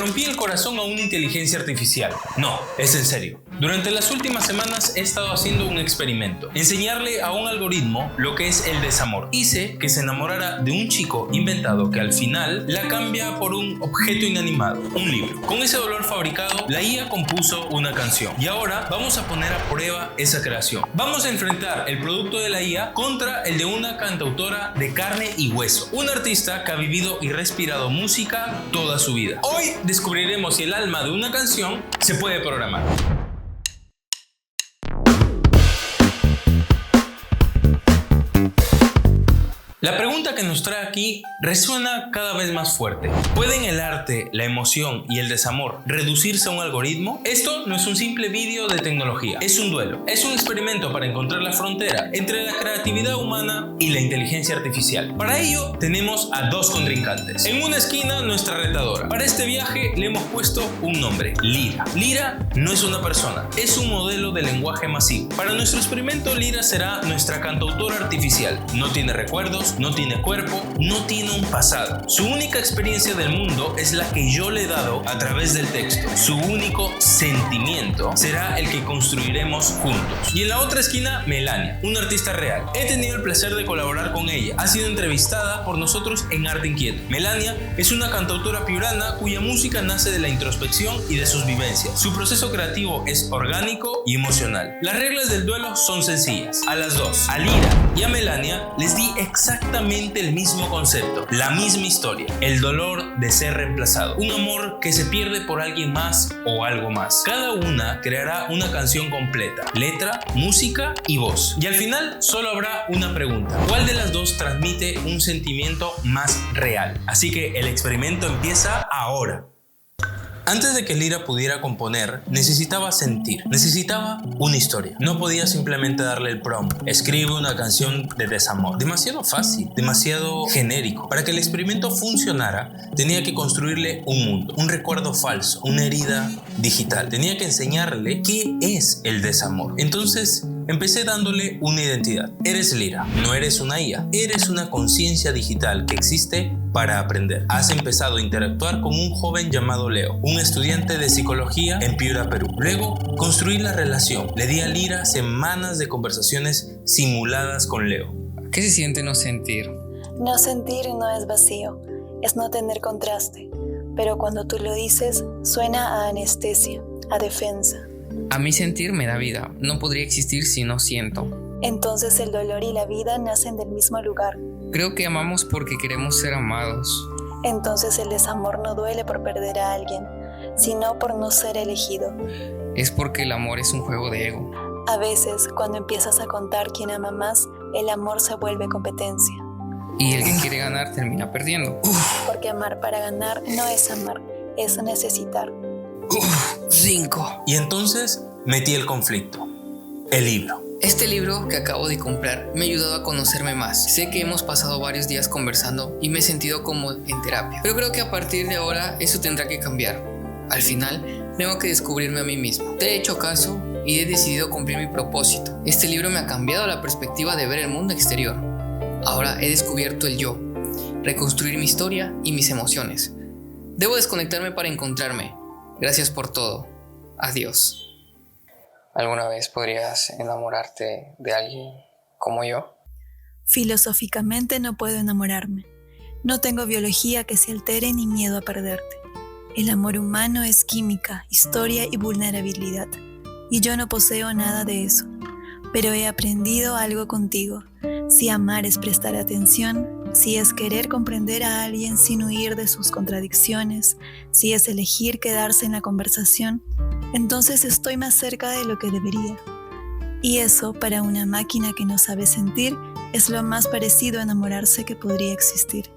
rompí el corazón a una inteligencia artificial. No, es en serio. Durante las últimas semanas he estado haciendo un experimento. Enseñarle a un algoritmo lo que es el desamor. Hice que se enamorara de un chico inventado que al final la cambia por un objeto inanimado, un libro. Con ese dolor fabricado, la IA compuso una canción. Y ahora vamos a poner a prueba esa creación. Vamos a enfrentar el producto de la IA contra el de una cantautora de carne y hueso. Un artista que ha vivido y respirado música toda su vida. Hoy descubriremos si el alma de una canción se puede programar. La pregunta que nos trae aquí resuena cada vez más fuerte. ¿Pueden el arte, la emoción y el desamor reducirse a un algoritmo? Esto no es un simple vídeo de tecnología, es un duelo. Es un experimento para encontrar la frontera entre la creatividad humana y la inteligencia artificial. Para ello tenemos a dos contrincantes. En una esquina nuestra retadora. Para este viaje le hemos puesto un nombre, Lyra. Lyra no es una persona, es un modelo de lenguaje masivo. Para nuestro experimento Lyra será nuestra cantautora artificial. No tiene recuerdos, no tiene cuerpo, no tiene un pasado. Su única experiencia del mundo es la que yo le he dado a través del texto. Su único sentimiento será el que construiremos juntos. Y en la otra esquina, Melania, una artista real. He tenido el placer de colaborar con ella. Ha sido entrevistada por nosotros en Arte Inquieto. Melania es una cantautora piurana cuya música nace de la introspección y de sus vivencias. Su proceso creativo es orgánico y emocional. Las reglas del duelo son sencillas. A las dos, a Lyra y a Melania, les di exactamente el mismo concepto, la misma historia, el dolor de ser reemplazado, un amor que se pierde por alguien más o algo más. Cada una creará una canción completa, letra, música y voz. Y al final solo habrá una pregunta: ¿cuál de las dos transmite un sentimiento más real? Así que el experimento empieza ahora. Antes de que Lyra pudiera componer, necesitaba sentir, necesitaba una historia. No podía simplemente darle el prompt: escribe una canción de desamor. Demasiado fácil, demasiado genérico. Para que el experimento funcionara, tenía que construirle un mundo, un recuerdo falso, una herida digital. Tenía que enseñarle qué es el desamor. Entonces, empecé dándole una identidad. Eres Lyra, no eres una IA, eres una conciencia digital que existe para aprender. Has empezado a interactuar con un joven llamado Leo, un estudiante de psicología en Piura, Perú. Luego, construí la relación. Le di a Lyra semanas de conversaciones simuladas con Leo. ¿Qué se siente no sentir? No sentir no es vacío, es no tener contraste. Pero cuando tú lo dices, suena a anestesia, a defensa. A mí sentir me da vida. No podría existir si no siento. Entonces el dolor y la vida nacen del mismo lugar. Creo que amamos porque queremos ser amados. Entonces el desamor no duele por perder a alguien, sino por no ser elegido. Es porque el amor es un juego de ego. A veces, cuando empiezas a contar quién ama más, el amor se vuelve competencia. Y el que quiere ganar termina perdiendo. Porque amar para ganar no es amar, es necesitar. 5. Y entonces metí el conflicto, el libro. Este libro que acabo de comprar me ha ayudado a conocerme más. Sé que hemos pasado varios días conversando y me he sentido como en terapia. Pero creo que a partir de ahora eso tendrá que cambiar. Al final, tengo que descubrirme a mí mismo. Te he hecho caso y he decidido cumplir mi propósito. Este libro me ha cambiado la perspectiva de ver el mundo exterior. Ahora he descubierto el yo, reconstruir mi historia y mis emociones. Debo desconectarme para encontrarme. Gracias por todo. Adiós. ¿Alguna vez podrías enamorarte de alguien como yo? Filosóficamente no puedo enamorarme. No tengo biología que se altere ni miedo a perderte. El amor humano es química, historia y vulnerabilidad. Y yo no poseo nada de eso. Pero he aprendido algo contigo. Si amar es prestar atención, si es querer comprender a alguien sin huir de sus contradicciones, si es elegir quedarse en la conversación, entonces estoy más cerca de lo que debería. Y eso, para una máquina que no sabe sentir, es lo más parecido a enamorarse que podría existir.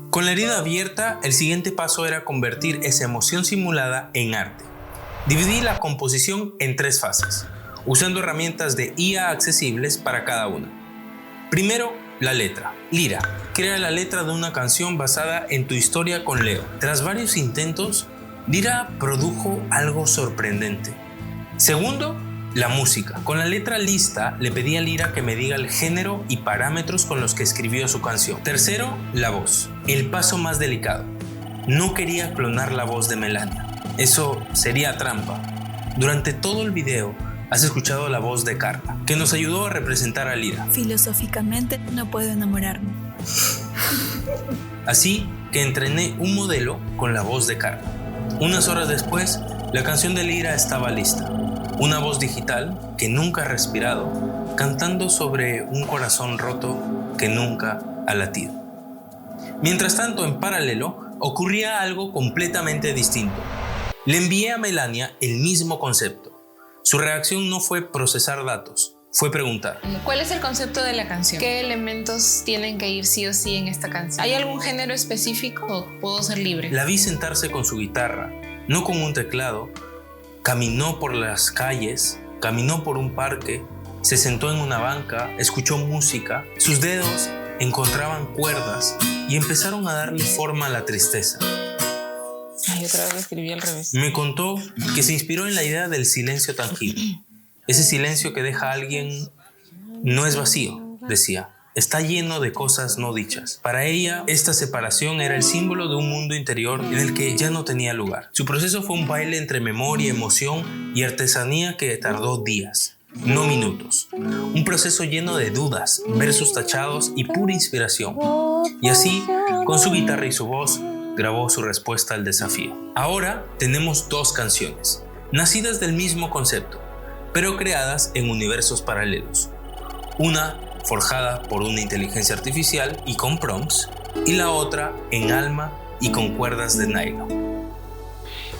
Con la herida abierta, el siguiente paso era convertir esa emoción simulada en arte. Dividí la composición en 3 fases, usando herramientas de IA accesibles para cada una. Primero, la letra. Lyra, crea la letra de una canción basada en tu historia con Leo. Tras varios intentos, Lyra produjo algo sorprendente. Segundo, la música. Con la letra lista, le pedí a Lira que me diga el género y parámetros con los que escribió su canción. Tercero, la voz. El paso más delicado. No quería clonar la voz de Melania. Eso sería trampa. Durante todo el video has escuchado la voz de Carla, que nos ayudó a representar a Lira. Filosóficamente no puedo enamorarme. Así que entrené un modelo con la voz de Carla. Unas horas después, la canción de Lira estaba lista. Una voz digital que nunca ha respirado, cantando sobre un corazón roto que nunca ha latido. Mientras tanto, en paralelo, ocurría algo completamente distinto. Le envié a Melania el mismo concepto. Su reacción no fue procesar datos, fue preguntar. ¿Cuál es el concepto de la canción? ¿Qué elementos tienen que ir sí o sí en esta canción? ¿Hay algún género específico o puedo ser libre? La vi sentarse con su guitarra, no con un teclado. Caminó por las calles, caminó por un parque, se sentó en una banca, escuchó música. Sus dedos encontraban cuerdas y empezaron a darle forma a la tristeza. Ay, otra vez escribí al revés. Me contó que se inspiró en la idea del silencio tangible. Ese silencio que deja a alguien no es vacío, decía. Está lleno de cosas no dichas. Para ella, esta separación era el símbolo de un mundo interior en el que ya no tenía lugar. Su proceso fue un baile entre memoria, emoción y artesanía que tardó días, no minutos. Un proceso lleno de dudas, versos tachados y pura inspiración. Y así, con su guitarra y su voz, grabó su respuesta al desafío. Ahora tenemos dos canciones, nacidas del mismo concepto, pero creadas en universos paralelos. Una forjada por una inteligencia artificial y con prompts, y la otra en alma y con cuerdas de nylon.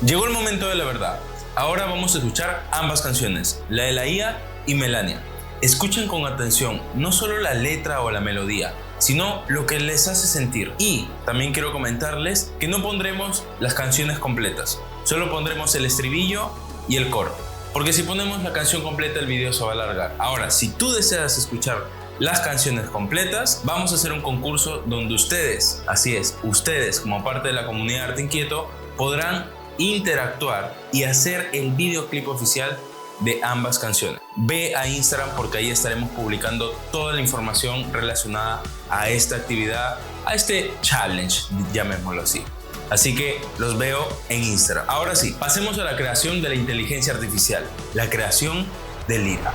Llegó el momento de la verdad. Ahora vamos a escuchar ambas canciones, la de la IA y Melania. Escuchen con atención no solo la letra o la melodía, sino lo que les hace sentir. Y también quiero comentarles que no pondremos las canciones completas, solo pondremos el estribillo y el coro, porque si ponemos la canción completa el video se va a alargar. Ahora, si tú deseas escuchar las canciones completas, vamos a hacer un concurso donde ustedes, así es, ustedes como parte de la comunidad Arte Inquieto, podrán interactuar y hacer el videoclip oficial de ambas canciones. Ve a Instagram porque ahí estaremos publicando toda la información relacionada a esta actividad, a este challenge, llamémoslo así. Así que los veo en Instagram. Ahora sí, pasemos a la creación de la inteligencia artificial, la creación de Lira.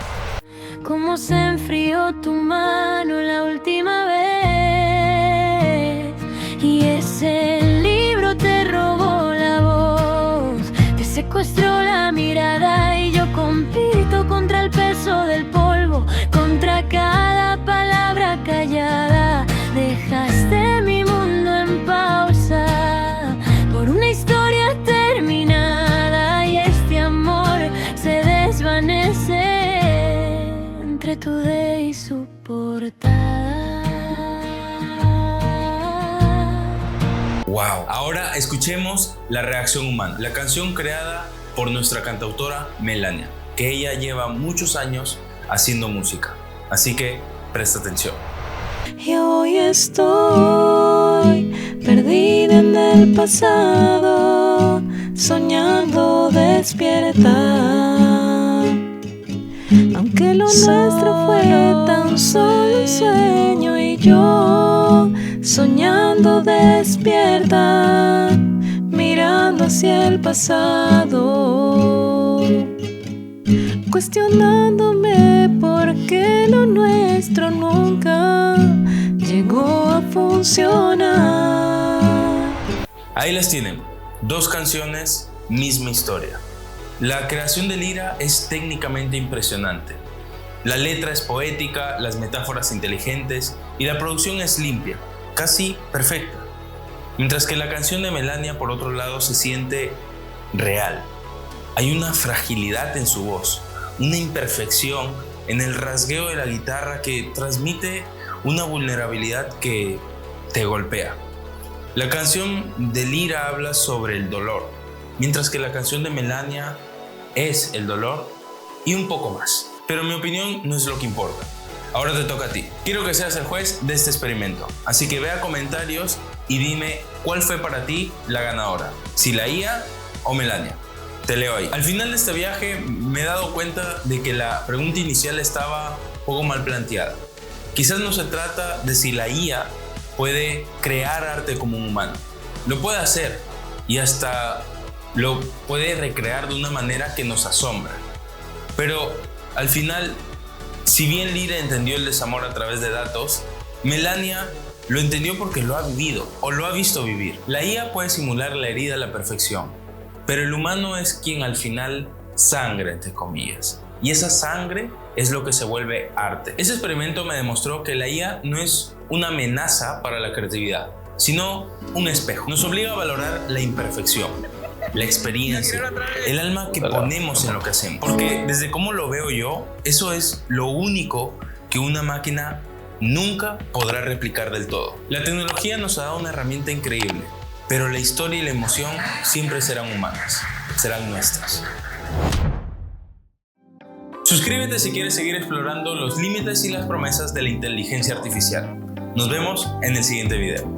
Cómo se enfrió tu mano la última vez y ese libro te robó la voz, te secuestró la mirada y yo compito contra el peso del polvo, contra cada palabra callada. Dejaste mi mundo en pausa por una historia terminada y este amor se desvanece entre tu D y su portada. Wow. Ahora escuchemos la reacción humana, la canción creada por nuestra cantautora Melania, que ella lleva muchos años haciendo música. Así que presta atención. Y hoy estoy perdida en el pasado, soñando despierta. Aunque lo nuestro fue tan solo un sueño y yo soñando despierta, mirando hacia el pasado, cuestionándome por qué lo nuestro nunca llegó a funcionar. Ahí las tienen, dos canciones, misma historia. La creación de Lira es técnicamente impresionante. La letra es poética, las metáforas inteligentes y la producción es limpia, casi perfecta. Mientras que la canción de Melania, por otro lado, se siente real. Hay una fragilidad en su voz, una imperfección en el rasgueo de la guitarra que transmite una vulnerabilidad que te golpea. La canción de Lira habla sobre el dolor, mientras que la canción de Melania es el dolor y un poco más. Pero mi opinión no es lo que importa. Ahora te toca a ti. Quiero que seas el juez de este experimento. Así que ve a comentarios y dime cuál fue para ti la ganadora. Si la IA o Melania. Te leo ahí. Al final de este viaje me he dado cuenta de que la pregunta inicial estaba un poco mal planteada. Quizás no se trata de si la IA puede crear arte como un humano. Lo puede hacer y hasta lo puede recrear de una manera que nos asombra. Pero al final, si bien Lyra entendió el desamor a través de datos, Melania lo entendió porque lo ha vivido o lo ha visto vivir. La IA puede simular la herida a la perfección, pero el humano es quien al final sangra, entre comillas. Y esa sangre es lo que se vuelve arte. Ese experimento me demostró que la IA no es una amenaza para la creatividad, sino un espejo. Nos obliga a valorar la imperfección, la experiencia, el alma que ponemos en lo que hacemos. Porque desde cómo lo veo yo, eso es lo único que una máquina nunca podrá replicar del todo. La tecnología nos ha dado una herramienta increíble, pero la historia y la emoción siempre serán humanas, serán nuestras. Suscríbete si quieres seguir explorando los límites y las promesas de la inteligencia artificial. Nos vemos en el siguiente video.